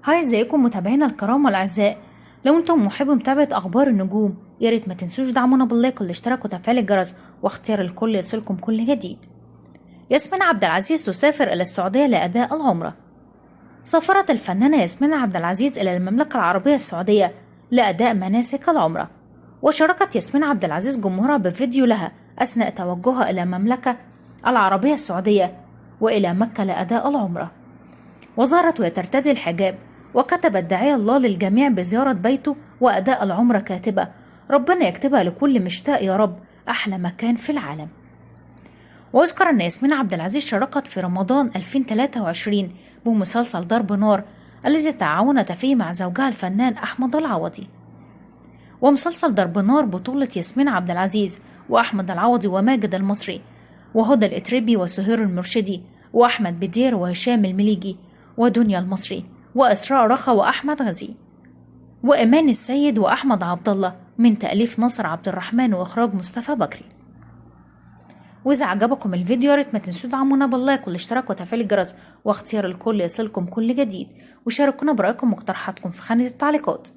هاي ازيكم متابعينا الكرام والأعزاء. لو انتم محبوا متابعة أخبار النجوم ياريت ما تنسوش دعمونا باللايك والاشتراك وتفعيل الجرس واختيار الكل يصلكم كل جديد. ياسمين عبد العزيز تسافر إلى السعودية لأداء العمرة. سافرت الفنانة ياسمين عبد العزيز إلى المملكة العربية السعودية لأداء مناسك العمرة، وشاركت ياسمين عبد العزيز جمهورها بفيديو لها أثناء توجهها إلى المملكة العربية السعودية وإلى مكة لأداء العمرة. وظهرت وهي ترتدي الحجاب وكتبت داعية الله للجميع بزيارة بيته وأداء العمرة كاتبة: ربنا يكتبها لكل مشتاق يا رب، أحلى مكان في العالم. ويذكر أن ياسمين عبد العزيز شاركت في رمضان 2023 بمسلسل ضرب نار الذي تعاونت فيه مع زوجها الفنان أحمد العوضي. ومسلسل ضرب نار بطولة ياسمين عبد العزيز وأحمد العوضي وماجد المصري وهدى الإتربي وسهير المرشدي وأحمد بدير وهشام المليجي ودنيا المصري وإسراء رخا وأحمد غزي وإيمان السيد وأحمد عبد الله، من تأليف ناصر عبد الرحمن وإخراج مصطفى بكري. وإذا عجبكم الفيديو ياريت ما تنسوا دعمونا باللايك والاشتراك وتفعيل الجرس واختيار الكل يصلكم كل جديد، وشاركونا برأيكم واقتراحاتكم في خانة التعليقات.